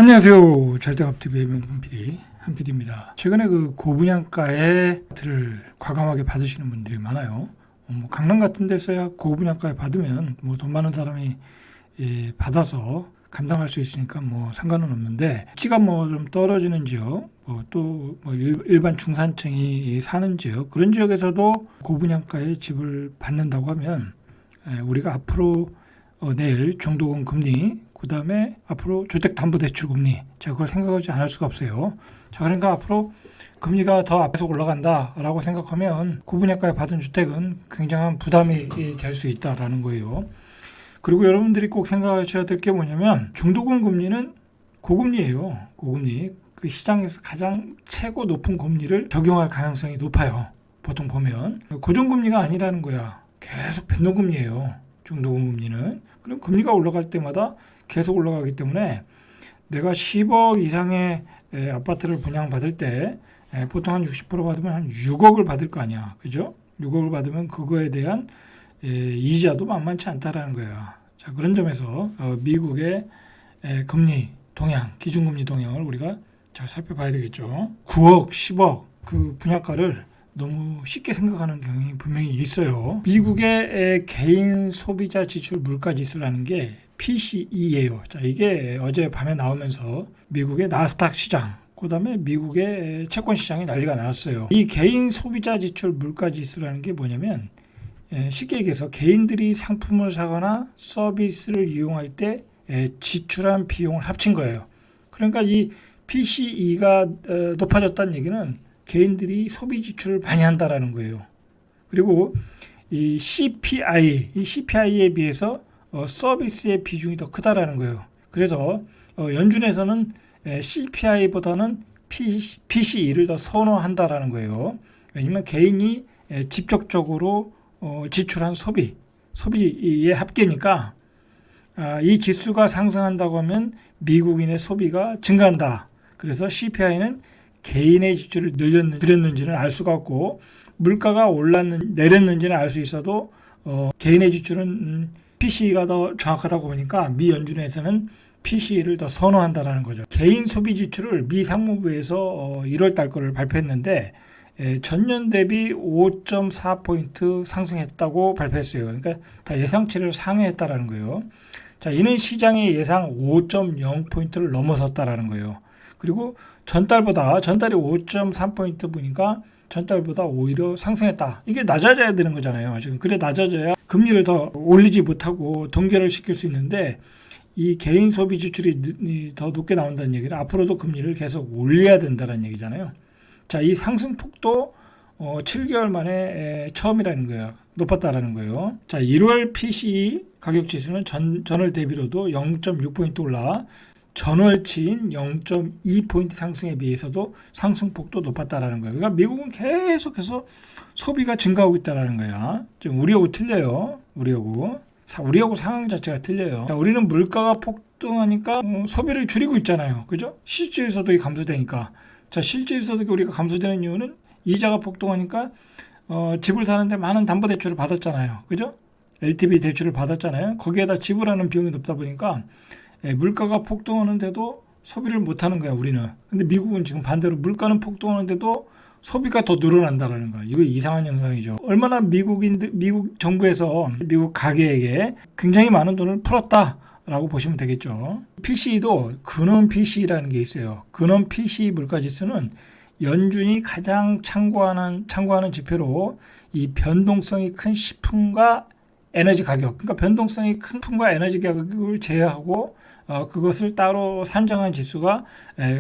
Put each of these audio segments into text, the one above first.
안녕하세요. 절대값TV의 명품PD 한PD입니다. 최근에 그 고분양가에 들을 과감하게 받으시는 분들이 많아요. 강남 같은 데서야 고분양가에 받으면 돈 많은 사람이 받아서 감당할 수 있으니까 상관은 없는데, 집가 좀 떨어지는 지역, 또 일반 중산층이 사는 지역, 그런 지역에서도 고분양가에 집을 받는다고 하면 우리가 앞으로 내일 중도금 금리, 그 다음에 앞으로 주택담보대출 금리, 제가 그걸 생각하지 않을 수가 없어요. 자, 그러니까 앞으로 금리가 더 앞에서 올라간다라고 생각하면 고분양가에 받은 주택은 굉장한 부담이 될 수 있다라는 거예요. 그리고 여러분들이 꼭 생각하셔야 될 게 뭐냐면, 중도금 금리는 고금리예요. 고금리. 그 시장에서 가장 최고 높은 금리를 적용할 가능성이 높아요. 보통 보면 고정금리가 아니라는 거야. 계속 변동금리예요. 중도금 금리는. 그럼 금리가 올라갈 때마다 계속 올라가기 때문에 내가 10억 이상의 아파트를 분양받을 때 보통 한 60% 받으면 한 6억을 받을 거 아니야. 그죠? 6억을 받으면 그거에 대한 이자도 만만치 않다라는 거야. 자, 그런 점에서 미국의 금리 동향, 기준금리 동향을 우리가 잘 살펴봐야 되겠죠. 9억, 10억 그 분양가를 너무 쉽게 생각하는 경향이 분명히 있어요. 미국의 개인 소비자 지출 물가 지수라는 게 PCE예요. 자, 이게 어제 밤에 나오면서 미국의 나스닥 시장, 그 다음에 미국의 채권 시장이 난리가 났어요. 이 개인 소비자 지출 물가 지수라는 게 뭐냐면, 쉽게 얘기해서 개인들이 상품을 사거나 서비스를 이용할 때 지출한 비용을 합친 거예요. 그러니까 이 PCE가 높아졌다는 얘기는 개인들이 소비 지출을 많이 한다라는 거예요. 그리고 이 CPI에 비해서 서비스의 비중이 더 크다라는 거예요. 그래서 연준에서는 CPI보다는 PCE를 더 선호한다라는 거예요. 왜냐하면 개인이 직접적으로 지출한 소비의 합계니까, 이 지수가 상승한다고 하면 미국인의 소비가 증가한다. 그래서 CPI는 개인의 지출을 늘렸는지는 알 수가 없고, 물가가 내렸는지는 알 수 있어도 개인의 지출은 PCE가 더 정확하다고 보니까 미 연준에서는 PCE를 더 선호한다라는 거죠. 개인 소비 지출을 미 상무부에서 1월 달 거를 발표했는데 전년 대비 5.4포인트 상승했다고 발표했어요. 그러니까 다 예상치를 상회했다라는 거예요. 자, 이는 시장의 예상 5.0포인트를 넘어섰다라는 거예요. 그리고 전달이 5.3포인트 보니까 전달보다 오히려 상승했다. 이게 낮아져야 되는 거잖아요. 지금 그래 낮아져야 금리를 더 올리지 못하고 동결을 시킬 수 있는데, 이 개인 소비 지출이 더 높게 나온다는 얘기는 앞으로도 금리를 계속 올려야 된다는 얘기잖아요. 자, 이 상승폭도 7개월 만에 처음이라는 거예요. 높았다라는 거예요. 자, 1월 PCE 가격 지수는 전월 대비로도 0.6포인트 올라 전월치인 0.2포인트 상승에 비해서도 상승폭도 높았다라는 거예요. 그러니까 미국은 계속해서 소비가 증가하고 있다라는 거야. 지금 우리하고 틀려요. 우리하고 상황 자체가 틀려요. 자, 우리는 물가가 폭등하니까 소비를 줄이고 있잖아요. 그죠? 실질소득이 감소되니까. 자, 실질소득이 우리가 감소되는 이유는 이자가 폭등하니까 집을 사는데 많은 담보대출을 받았잖아요. 그죠? LTV 대출을 받았잖아요. 거기에다 지불하는 비용이 높다 보니까 물가가 폭등하는데도 소비를 못하는 거야, 우리는. 근데 미국은 지금 반대로 물가는 폭등하는데도 소비가 더 늘어난다는 거야. 이거 이상한 현상이죠. 얼마나 미국 정부에서 미국 가게에게 굉장히 많은 돈을 풀었다라고 보시면 되겠죠. PCE도 근원 PCE라는 게 있어요. 근원 PCE 물가지수는 연준이 가장 참고하는 지표로 이 변동성이 큰 식품과 에너지 가격, 그러니까 변동성이 큰 식품과 에너지 가격을 제외하고 그것을 따로 산정한 지수가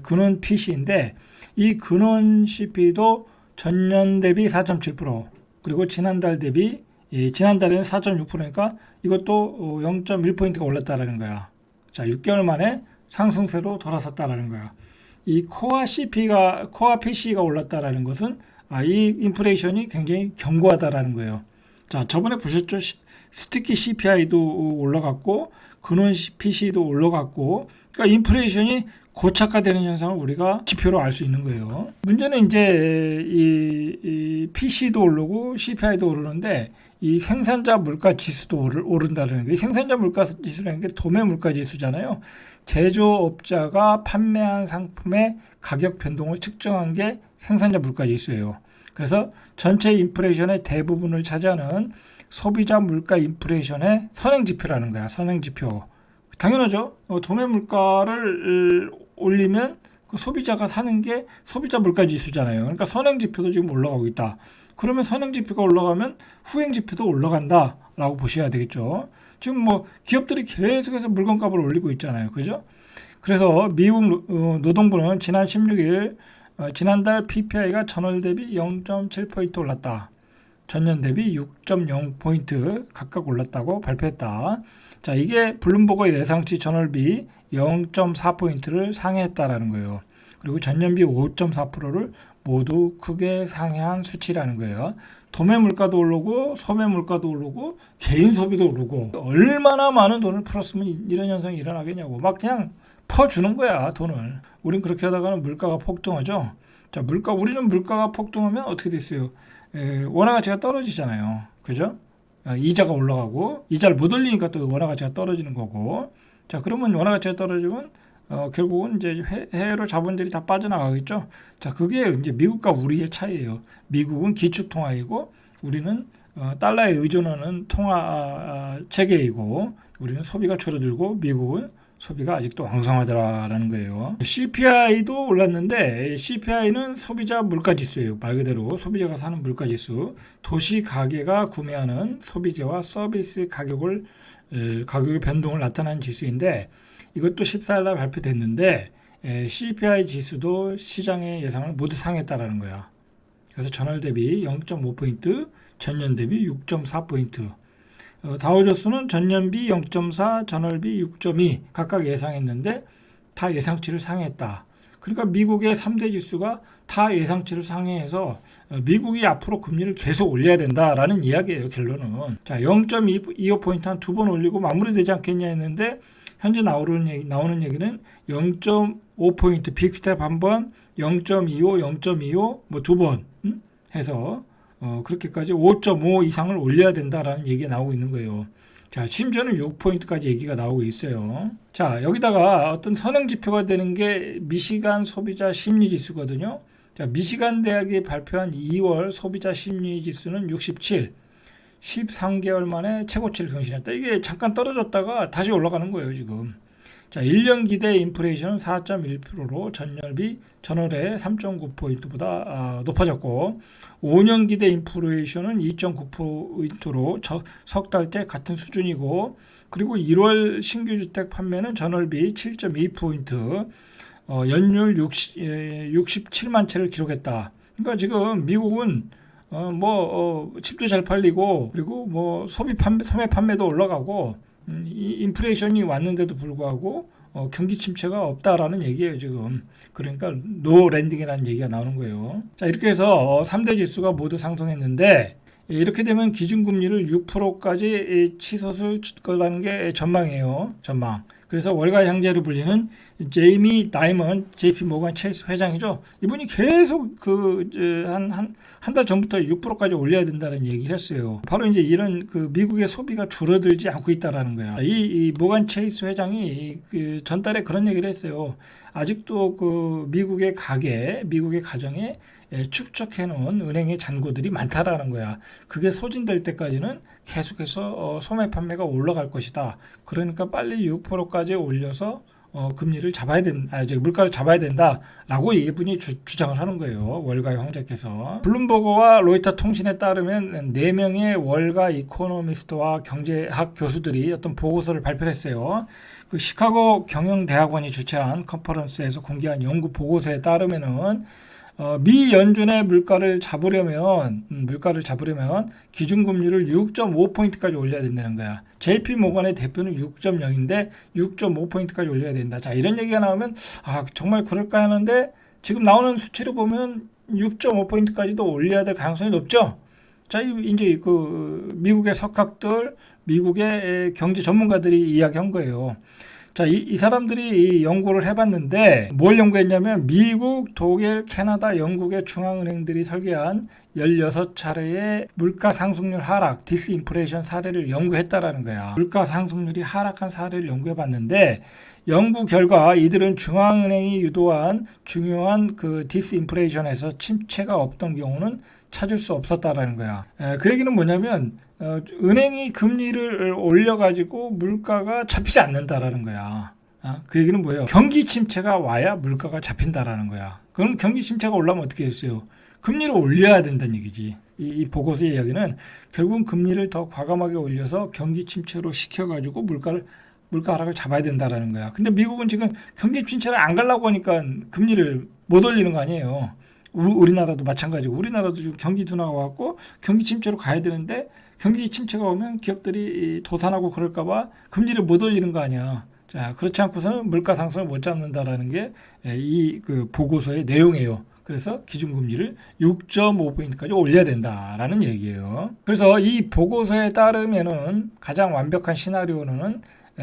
근원 PC인데, 이 근원 CP도 전년 대비 4.7%, 그리고 지난달에는 4.6%니까 이것도 0.1포인트가 올랐다라는 거야. 자, 6개월 만에 상승세로 돌아섰다라는 거야. 이 코어 PC가 올랐다라는 것은 이 인플레이션이 굉장히 견고하다라는 거예요. 자, 저번에 보셨죠? 스티키 CPI도 올라갔고 근원 PC도 올라갔고, 그러니까 인플레이션이 고착화되는 현상을 우리가 지표로 알 수 있는 거예요. 문제는 이제 이 PC도 오르고 CPI도 오르는데 이 생산자 물가 지수도 오른다는 게, 생산자 물가 지수라는 게 도매 물가 지수잖아요. 제조업자가 판매한 상품의 가격 변동을 측정한 게 생산자 물가 지수예요. 그래서 전체 인플레이션의 대부분을 차지하는 소비자 물가 인플레이션의 선행지표라는 거야. 선행지표. 당연하죠. 도매 물가를 올리면 그 소비자가 사는 게 소비자 물가 지수잖아요. 그러니까 선행지표도 지금 올라가고 있다. 그러면 선행지표가 올라가면 후행지표도 올라간다라고 보셔야 되겠죠. 지금 뭐 기업들이 계속해서 물건값을 올리고 있잖아요. 그죠? 그래서 미국 노동부는 지난 16일 지난달 PPI가 전월 대비 0.7포인트 올랐다. 전년 대비 6.0포인트 각각 올랐다고 발표했다. 자, 이게 블룸버그 예상치 전월비 0.4포인트를 상회했다라는 거예요. 그리고 전년비 5.4%를 모두 크게 상회한 수치라는 거예요. 도매 물가도 오르고 소매 물가도 오르고 개인 소비도 오르고, 얼마나 많은 돈을 풀었으면 이런 현상이 일어나겠냐고. 막 그냥 퍼주는 거야, 돈을. 우린 그렇게 하다가는 물가가 폭등하죠. 자, 우리는 물가가 폭등하면 어떻게 됐어요? 원화 가치가 떨어지잖아요. 그죠? 이자가 올라가고, 이자를 못 올리니까 또 원화 가치가 떨어지는 거고. 자, 그러면 원화 가치가 떨어지면 결국은 이제 해외로 자본들이 다 빠져나가겠죠. 자, 그게 이제 미국과 우리의 차이예요. 미국은 기축통화이고 우리는 달러에 의존하는 통화 체계이고, 우리는 소비가 줄어들고 미국은 소비가 아직도 왕성하더라라는 거예요. CPI도 올랐는데, CPI는 소비자 물가지수예요. 말 그대로 소비자가 사는 물가지수. 도시 가게가 구매하는 소비재와 서비스 가격의 변동을 나타내는 지수인데, 이것도 14일 날 발표됐는데 CPI 지수도 시장의 예상을 모두 상했다라는 거야. 그래서 전월 대비 0.5포인트, 전년 대비 6.4포인트. 다우조스는 전년비 0.4, 전월비 6.2 각각 예상했는데 다 예상치를 상회했다. 그러니까 미국의 3대 지수가 다 예상치를 상회해서 미국이 앞으로 금리를 계속 올려야 된다라는 이야기예요, 결론은. 자, 0.25포인트 한 두 번 올리고 마무리되지 않겠냐 했는데, 현재 나오는 얘기는 0.5포인트 빅스텝 한 번, 0.25, 0.25 뭐 두 번 해서 그렇게까지 5.5 이상을 올려야 된다라는 얘기가 나오고 있는 거예요. 자, 심지어는 6포인트까지 얘기가 나오고 있어요. 자, 여기다가 어떤 선행지표가 되는 게 미시간 소비자 심리지수거든요. 자, 미시간 대학이 발표한 2월 소비자 심리지수는 67. 13개월 만에 최고치를 경신했다. 이게 잠깐 떨어졌다가 다시 올라가는 거예요, 지금. 자, 1년 기대 인플레이션은 4.1%로 전월에 3.9포인트보다 높아졌고, 5년 기대 인플레이션은 2.9포인트로 석 달째 같은 수준이고, 그리고 1월 신규 주택 판매는 전월비 7.2포인트, 연율 67만 채를 기록했다. 그러니까 지금 미국은 집도 잘 팔리고, 그리고 뭐 소매 판매도 올라가고, 인플레이션이 왔는데도 불구하고 경기 침체가 없다라는 얘기예요, 지금. 그러니까 노 랜딩이라는 얘기가 나오는 거예요. 자, 이렇게 해서 3대 지수가 모두 상승했는데, 이렇게 되면 기준금리를 6%까지 치솟을 거라는 게 전망이에요. 전망. 그래서 월가 형제로 불리는 제이미 다이먼 JP 모건 체이스 회장이죠. 이분이 계속 한 달 전부터 6%까지 올려야 된다는 얘기를 했어요. 바로 이제 이런 미국의 소비가 줄어들지 않고 있다라는 거야. 이 모건 체이스 회장이 전달에 그런 얘기를 했어요. 아직도 미국의 가정에 축적해 놓은 은행의 잔고들이 많다라는 거야. 그게 소진될 때까지는 계속해서 소매 판매가 올라갈 것이다. 그러니까 빨리 6%까지 올려서 금리를 물가를 잡아야 된다라고 이분이 주장을 하는 거예요. 월가의 황제께서. 블룸버그와 로이터 통신에 따르면 4명의 월가 이코노미스트와 경제학 교수들이 어떤 보고서를 발표했어요. 그 시카고 경영대학원이 주최한 컨퍼런스에서 공개한 연구 보고서에 따르면은 미 연준의 물가를 잡으려면 기준금리를 6.5포인트까지 올려야 된다는 거야. JP 모건의 대표는 6.0인데 6.5포인트까지 올려야 된다. 자, 이런 얘기가 나오면 정말 그럴까 하는데, 지금 나오는 수치를 보면 6.5포인트까지도 올려야 될 가능성이 높죠. 자, 이제 미국의 석학들, 미국의 경제 전문가들이 이야기한 거예요. 자, 이 사람들이 이 연구를 해봤는데 뭘 연구했냐면 미국, 독일, 캐나다, 영국의 중앙은행들이 설계한 16차례의 물가 상승률 하락, 디스인플레이션 사례를 연구했다라는 거야. 물가 상승률이 하락한 사례를 연구해봤는데 연구 결과 이들은 중앙은행이 유도한 중요한 그 디스인플레이션에서 침체가 없던 경우는 찾을 수 없었다라는 거야. 그 얘기는 뭐냐면 은행이 금리를 올려가지고 물가가 잡히지 않는다라는 거야. 그 얘기는 뭐예요? 경기 침체가 와야 물가가 잡힌다라는 거야. 그럼 경기 침체가 올라면 어떻게 했어요? 금리를 올려야 된다는 얘기지. 이 보고서의 이야기는 결국은 금리를 더 과감하게 올려서 경기 침체로 시켜가지고 물가 하락을 잡아야 된다라는 거야. 근데 미국은 지금 경기 침체를 안 가려고 하니까 금리를 못 올리는 거 아니에요. 우리나라도 마찬가지고 우리나라도 지금 경기 둔화가 왔고 경기 침체로 가야 되는데 경기 침체가 오면 기업들이 도산하고 그럴까봐 금리를 못 올리는 거 아니야. 자, 그렇지 않고서는 물가 상승을 못 잡는다라는 게 이 그 보고서의 내용이에요. 그래서 기준금리를 6.5포인트까지 올려야 된다라는 얘기예요. 그래서 이 보고서에 따르면은 가장 완벽한 시나리오는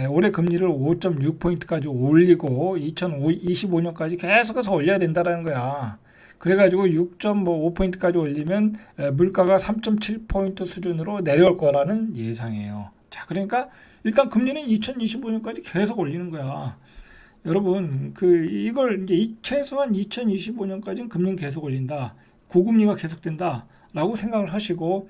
올해 금리를 5.6포인트까지 올리고 2025년까지 계속해서 올려야 된다라는 거야. 그래가지고 6.5포인트까지 올리면 물가가 3.7포인트 수준으로 내려올 거라는 예상이에요. 자, 그러니까 일단 금리는 2025년까지 계속 올리는 거야. 여러분, 이걸 이제 최소한 2025년까지는 금리는 계속 올린다. 고금리가 계속된다. 라고 생각을 하시고,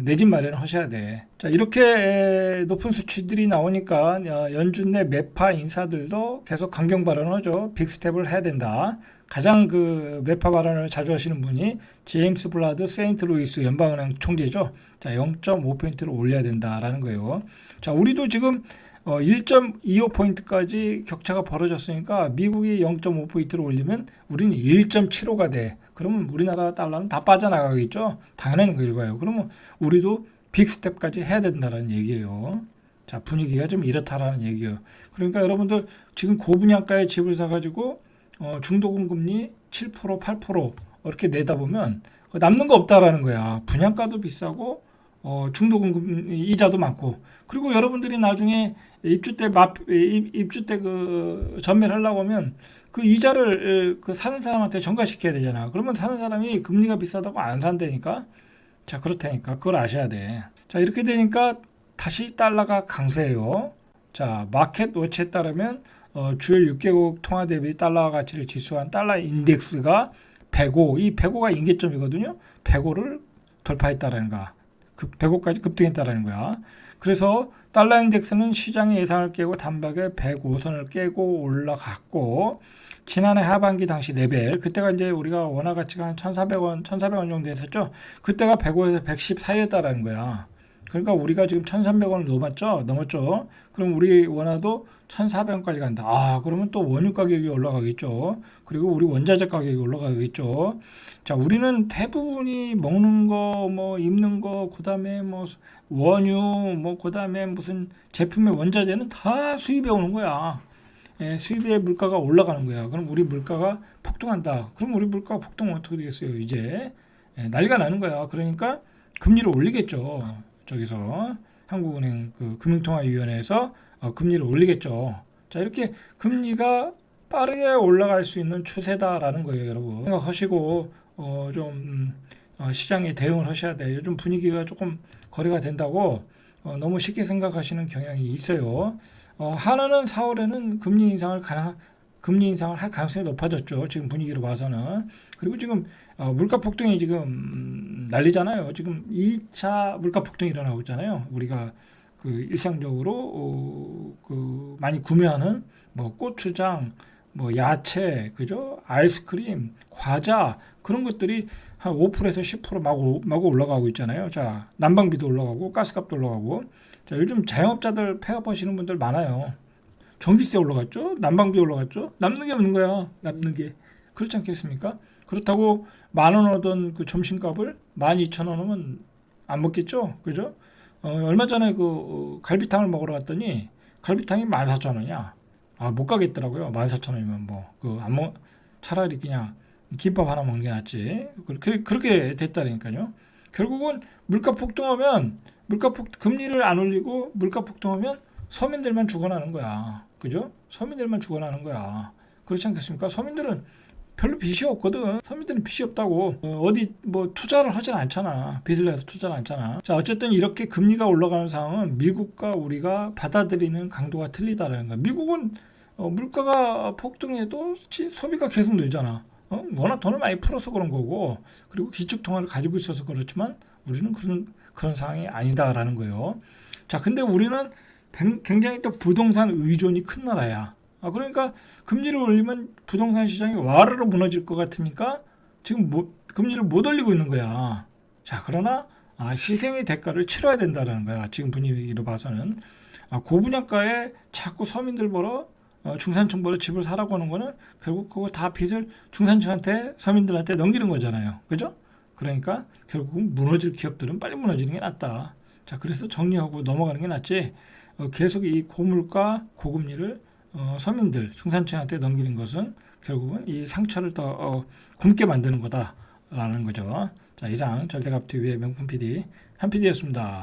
내 집 마련을 하셔야 돼. 자, 이렇게 높은 수치들이 나오니까 연준 내 매파 인사들도 계속 강경 발언을 하죠. 빅스텝을 해야 된다. 가장 그 매파 발언을 자주 하시는 분이 제임스 블라드 세인트루이스 연방은행 총재죠. 자, 0.5포인트를 올려야 된다라는 거예요. 자, 우리도 지금 1.25포인트까지 격차가 벌어졌으니까 미국이 0.5포인트를 올리면 우리는 1.75가 돼. 그러면 우리나라 달러는 다 빠져나가겠죠. 당연한 결과예요. 그러면 우리도 빅스텝까지 해야 된다는 얘기예요. 자, 분위기가 좀 이렇다라는 얘기예요. 그러니까 여러분들 지금 고분양가에 집을 사가지고 중도금 금리 7%, 8% 이렇게 내다 보면 남는 거 없다라는 거야. 분양가도 비싸고 중도금 이자도 많고, 그리고 여러분들이 나중에 입주 때 그 전매하려고 하면 그 이자를 그 사는 사람한테 전가시켜야 되잖아. 그러면 사는 사람이 금리가 비싸다고 안 산다니까. 자, 그렇다니까 그걸 아셔야 돼. 자, 이렇게 되니까 다시 달러가 강세예요. 자, 마켓 워치에 따르면 주요 6개국 통화 대비 달러 가치를 지수한 달러 인덱스가 105, 이 105가 임계점이거든요. 105를 돌파했다라는 거야. 105까지 급등했다라는 거야. 그래서 달러 인덱스는 시장의 예상을 깨고 단박에 105선을 깨고 올라갔고, 지난해 하반기 당시 레벨, 그때가 이제 우리가 원화 가치가 한 1,400원 정도 했었죠. 그때가 105에서 110 사이였다라는 거야. 그러니까 우리가 지금 1,300원을 넘었죠. 그럼 우리 원화도 1,400원까지 간다. 그러면 또 원유 가격이 올라가겠죠. 그리고 우리 원자재 가격이 올라가겠죠. 자, 우리는 대부분이 먹는 거, 뭐 입는 거, 그다음에 뭐 원유, 뭐 그다음에 무슨 제품의 원자재는 다 수입해 오는 거야. 수입의 물가가 올라가는 거야. 그럼 우리 물가가 폭등한다. 그럼 우리 물가가 폭등하면 어떻게 되겠어요? 이제 난리가 나는 거야. 그러니까 금리를 올리겠죠. 저기서 한국은행 그 금융통화위원회에서 금리를 올리겠죠. 자, 이렇게 금리가 빠르게 올라갈 수 있는 추세다라는 거예요, 여러분. 생각하시고 시장에 대응을 하셔야 돼요. 요즘 분위기가 조금 거래가 된다고 너무 쉽게 생각하시는 경향이 있어요. 하나는 4월에는 금리 인상을 할 가능성이 높아졌죠. 지금 분위기로 봐서는. 그리고 지금 물가 폭등이 지금 난리잖아요. 지금 2차 물가 폭등이 일어나고 있잖아요. 우리가 그 일상적으로 그 많이 구매하는 뭐 고추장, 뭐 야채, 그죠? 아이스크림, 과자 그런 것들이 한 5%에서 10% 마구 올라가고 있잖아요. 자, 난방비도 올라가고 가스값도 올라가고. 자, 요즘 자영업자들 폐업하시는 분들 많아요. 전기세 올라갔죠? 난방비 올라갔죠? 남는 게 없는 거야. 남는 게. 그렇지 않겠습니까? 그렇다고 10,000원 하던 그 점심값을 12,000원 하면 안 먹겠죠? 그죠? 얼마 전에 그 갈비탕을 먹으러 갔더니 갈비탕이 14,000원이야. 못 가겠더라고요. 14,000원이면 차라리 그냥 김밥 하나 먹는 게 낫지. 그렇게 됐다니까요. 결국은 물가 폭등하면 금리를 안 올리고 물가 폭등하면 서민들만 죽어나는 거야. 그죠? 서민들만 죽어나는 거야. 그렇지 않겠습니까? 서민들은 별로 빚이 없거든. 서민들은 빚이 없다고 어디 뭐 투자를 하진 않잖아. 빚을 내서 투자를 않잖아. 자, 어쨌든 이렇게 금리가 올라가는 상황은 미국과 우리가 받아들이는 강도가 틀리다라는 거야. 미국은 물가가 폭등해도 소비가 계속 늘잖아. 워낙 돈을 많이 풀어서 그런 거고, 그리고 기축통화를 가지고 있어서 그렇지만 우리는 그런 상황이 아니다라는 거예요. 자, 근데 우리는 굉장히 또 부동산 의존이 큰 나라야. 그러니까 금리를 올리면 부동산 시장이 와르르 무너질 것 같으니까 지금 금리를 못 올리고 있는 거야. 자, 그러나 희생의 대가를 치러야 된다는 거야. 지금 분위기로 봐서는. 고분양가에 자꾸 서민들 벌어 중산층 벌어 집을 사라고 하는 거는 결국 그거 다 빚을 중산층한테 서민들한테 넘기는 거잖아요. 그죠? 그러니까 결국 무너질 기업들은 빨리 무너지는 게 낫다. 자, 그래서 정리하고 넘어가는 게 낫지. 계속 이 고물가 고금리를 서민들 중산층한테 넘기는 것은 결국은 이 상처를 더 굼게 만드는 거다라는 거죠. 자, 이상 절대값TV의 명품 PD 한 PD였습니다.